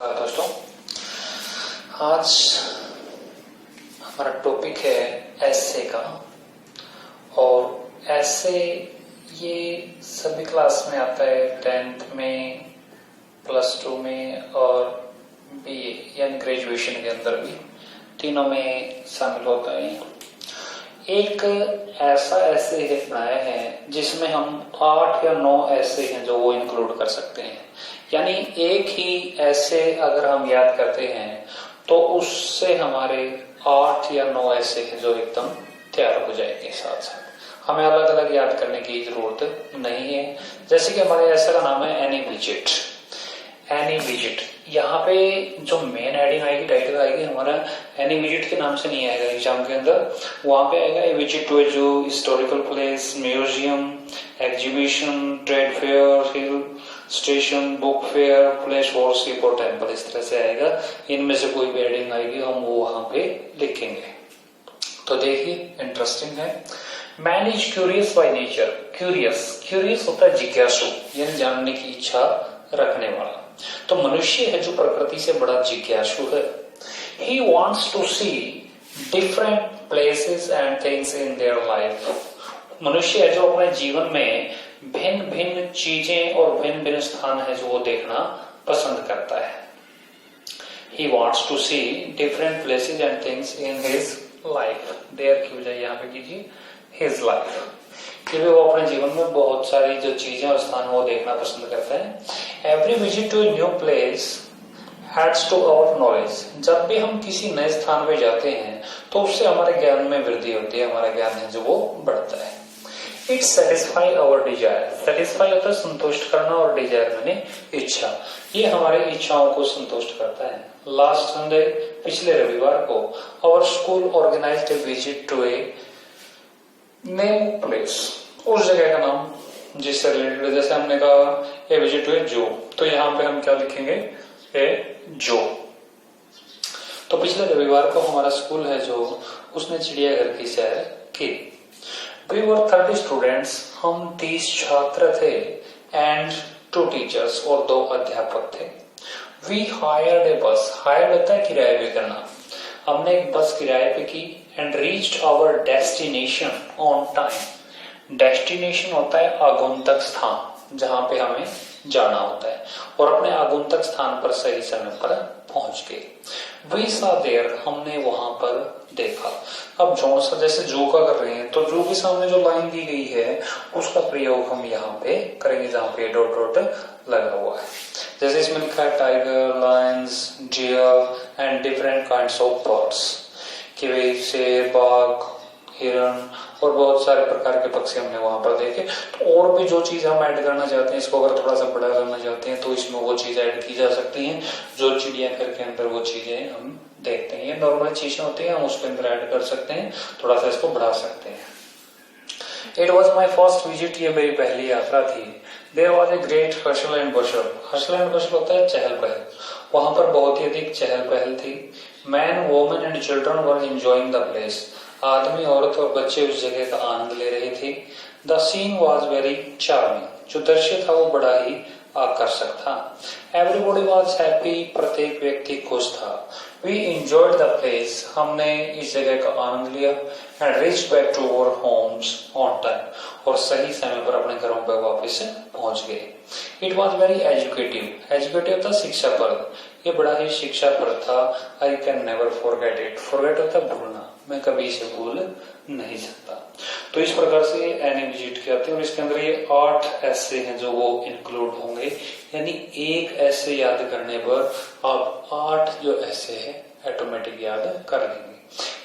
दोस्तों, आज हमारा टॉपिक है एसे का। और एसे ये सभी क्लास में आता है, 10th में, +2 में और बीए यानी ग्रेजुएशन के अंदर भी, तीनों में शामिल होता है। एक ऐसा एसे बनाया है जिसमें हम 8 या 9 ऐसे हैं जो वो इंक्लूड कर सकते हैं। यानी एक ही ऐसे अगर हम याद करते हैं तो उससे हमारे 8 या 9 ऐसे हैं जो एकदम तैयार हो जाएंगे। साथ साथ हमें अलग अलग याद करने की जरूरत नहीं है। जैसे कि हमारे ऐसे का नाम है एनी विजिट। एनी विजिट, यहाँ पे जो मेन हेडिंग आएगी, टाइटल आएगी हमारा एनी विजिट के नाम से नहीं आएगा एग्जाम के अंदर। वहां पे आएगा ए विजिट टू ए जू, historical place, museum, exhibition, trade fair, hill station, book fair, place worship और टेम्पल, इस तरह से आएगा। इनमें से कोई भी हेडिंग आएगी हम वो वहां पे लिखेंगे। तो देखिए, इंटरेस्टिंग है। Man is curious by nature. Curious होता है जिज्ञासु, यानी जानने की इच्छा रखने वाला। तो मनुष्य है जो प्रकृति से बड़ा जिज्ञासु है। He wants to see different places and things in their life. मनुष्य है जो अपने जीवन में भिन्न भिन्न चीजें और भिन्न भिन्न स्थान है जो वो देखना पसंद करता है। He wants to see different places and things in his life. There की बजाय यहाँ पे कीजिए his life, कि वो अपने जीवन में बहुत सारी जो चीजें और स्थान वो देखना पसंद करता है। Every visit to a new place adds to our knowledge. जब भी हम किसी नए स्थान पे जाते हैं तो उससे हमारे ज्ञान में वृद्धि होती है, हमारा ज्ञान है जो वो बढ़ता है। It satisfy our desire. Satisfy होता है संतुष्ट करना और desire माने इच्छा। ये हमारी इच्छाओं को संतुष्ट करता है। Last Sunday, पिछले रविवार को, our school organized a visit to a new place. उस जगह का नाम जिससे रिलेटेड, जैसे हमने कहा ए विजिट टू ए जू, तो यहाँ पे हम क्या लिखेंगे, ए जू। तो पिछले रविवार को हमारा स्कूल है जो उसने चिड़ियाघर की सैर की। We were 30 स्टूडेंट्स, हम 30 छात्र थे, एंड 2 टीचर्स और 2 अध्यापक थे। We hired a bus. Hired होता है किराए पे करना। हमने एक बस किराए पे की and reached our destination on time. Destination होता है आगंतुक स्थान, जहां पे हमें जाना होता है, और अपने आगंतुक स्थान पर सही समय पर पहुंच गए। We saw there, हमने वहां पर देखा। अब जौन सा जैसे जू का कर रहे हैं तो जू के सामने जो लाइन दी गई है उसका प्रयोग हम यहाँ पे करेंगे, जहाँ पे डॉट डॉट लगा हुआ है। जैसे इसमें लिखा है tiger, lions, deer and different kinds of birds, कि वे शेर, बाघ, हिरण और बहुत सारे प्रकार के पक्षी हमने वहां पर देखे। तो और भी जो चीज हम ऐड करना चाहते हैं, इसको अगर थोड़ा सा बड़ा करना चाहते हैं तो इसमें वो चीज ऐड की जा सकती है जो चिड़ियाघर के अंदर वो चीजें हम देखते हैं। ये नॉर्मल चीजें होती है, हम उसके अंदर ऐड कर सकते हैं, थोड़ा सा इसको बढ़ा सकते हैं। It was my first visit, ये मेरी पहली यात्रा थी। There was a great hustle and bustle. Hustle and bustle होता है चहल पहल, वहां पर बहुत ही अधिक चहल पहल थी। Man, women and children were enjoying the place. आदमी, औरत और बच्चे उस जगह का आनंद ले रहे थे। The scene was very charming, जो दृश्य था वो बड़ा ही आकर्षक था। एवरीबॉडी वॉज हैप्पी, प्रत्येक व्यक्ति खुश था। वी एंजॉयड द प्लेस, हमने इस जगह का आनंद लिया। And reached back to our homes on time, और सही समय पर अपने घरों पर वापस पहुंच गए। It was very educative. Educative था शिक्षाप्रद, ये बड़ा ही शिक्षाप्रद था। I can never forget it. Forget होता है भूलना, मैं कभी इसे भूल नहीं सकता। तो इस प्रकार से एनी विजिट के आते हैं, और इसके अंदर ये 8 ऐसे हैं जो वो इंक्लूड होंगे। यानी एक ऐसे याद करने पर आप 8 जो ऐसे है ऑटोमेटिक याद कर लेंगे।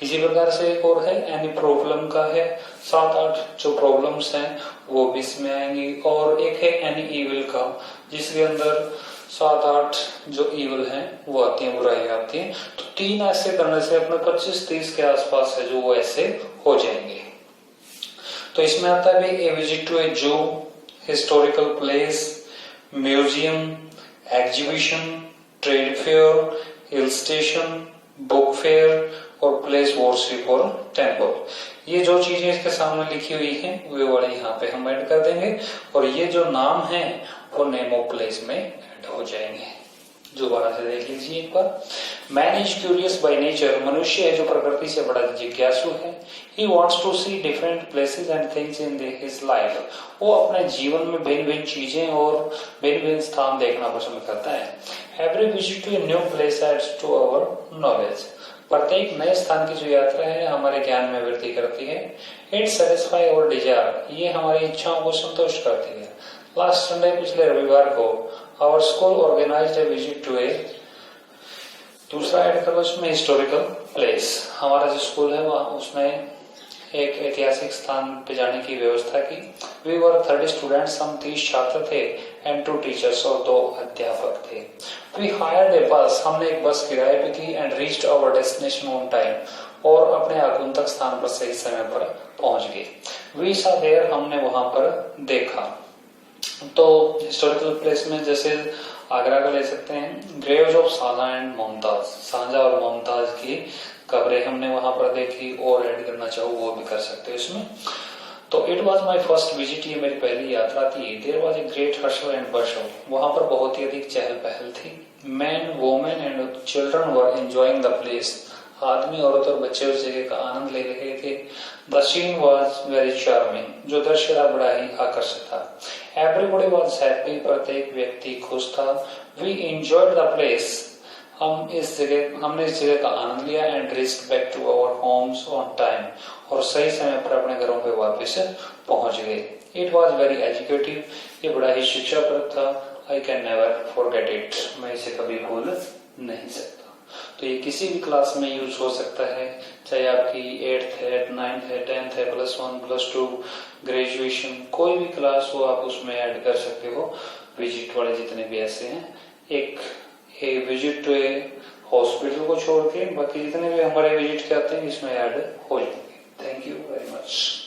इसी प्रकार से एक और है एनी प्रॉब्लम का है, 7-8 जो प्रॉब्लम्स हैं वो भी इसमें आएंगी। और एक है एनी इविल का, जिसके अंदर 7-8 जो इवल हैं वो आती हैं, बुराई आती है। तो 3 ऐसे करने से अपने 25-30 के आसपास है जो वो ऐसे हो जाएंगे। तो इसमें आता है ए विजिट टू ए जू, historical place, museum, exhibition, trade fair, hill station, book fair और प्लेस वर्शिप और टेम्पल। ये जो चीजें इसके सामने लिखी हुई हैं वे वाले यहाँ पे हम ऐड कर देंगे, और ये जो नाम है वो नेम ऑफ प्लेस में ऐड हो जाएंगे। दोबारा से देख लीजिए एक बार। Man is curious by nature, मनुष्य है जो प्रकृति से बड़ा जिज्ञासु है। He wants to see different places and things in his life, वो अपने जीवन में भिन्न भिन्न चीजें और भिन्न भिन्न स्थान देखना पसंद करता है। Every visit to a new place adds to our knowledge, प्रत्येक नए स्थान की जो यात्रा है हमारे ज्ञान में वृद्धि करती है। इट सेटिस्फाई अवर डिजायर, ये हमारी इच्छाओं को संतुष्ट करती है। लास्ट संडे, पिछले रविवार को, our school organised a visit to a, दूसरा ऐड करो इसमें हिस्टोरिकल प्लेस। हमारा जो स्कूल है वहाँ उसने एक ऐतिहासिक स्थान पे जाने की व्यवस्था की। वी वर 30 स्टूडेंट्स, हम 30 छात्र थे एंड 2 टीचर्स और 2 अध्यापक थे। वी हायर्ड ए बस, हमने एक बस किराए पे की and reached our destination on time, और अपने आगंतुक स्थान पर सही समय पर पहुंच गए। वी सॉ देयर, हमने वहां पर देखा। तो हिस्टोरिकल प्लेस में जैसे आगरा का ले सकते हैं, graves of Shahjahan and Mumtaz, Shahjahan और मुमताज की कब्रें हमने वहां पर देखी, और ऐड करना चाहो वो भी कर सकते हो इसमें। तो it was my first visit, ये मेरी पहली यात्रा थी। देयर वॉज ए ग्रेट हर्शल एंड बर्शल, वहां पर बहुत ही अधिक चहल पहल थी। Man, women and children were enjoying the place, आदमी, औरत और बच्चे उस जगह का आनंद ले रहे थे। The scene was very charming, जो दृश्य था बड़ा ही आकर्षक था। एवरीबॉडी वॉज हैप्पी, प्रत्येक व्यक्ति खुश था। वी एंजॉयड द प्लेस, हमने इस जगह का आनंद लिया। And reached back to our homes on time, और सही समय पर अपने घरों पे वापस पहुंच गए। इट वॉज वेरी एजुकेटिव, ये बड़ा ही शिक्षाप्रद था। I can never forget it, मैं इसे कभी भूल नहीं सकता। तो ये किसी भी क्लास में यूज हो सकता है, चाहे आपकी 8th है, 9th है, 10th है, +1, +2, ग्रेजुएशन, कोई भी क्लास हो आप उसमें ऐड कर सकते हो। विजिट वाले जितने भी ऐसे हैं, एक विजिट टू ए हॉस्पिटल को छोड़ के बाकी जितने भी हमारे विजिट के आते हैं इसमें ऐड हो जाएंगे। Thank you very much.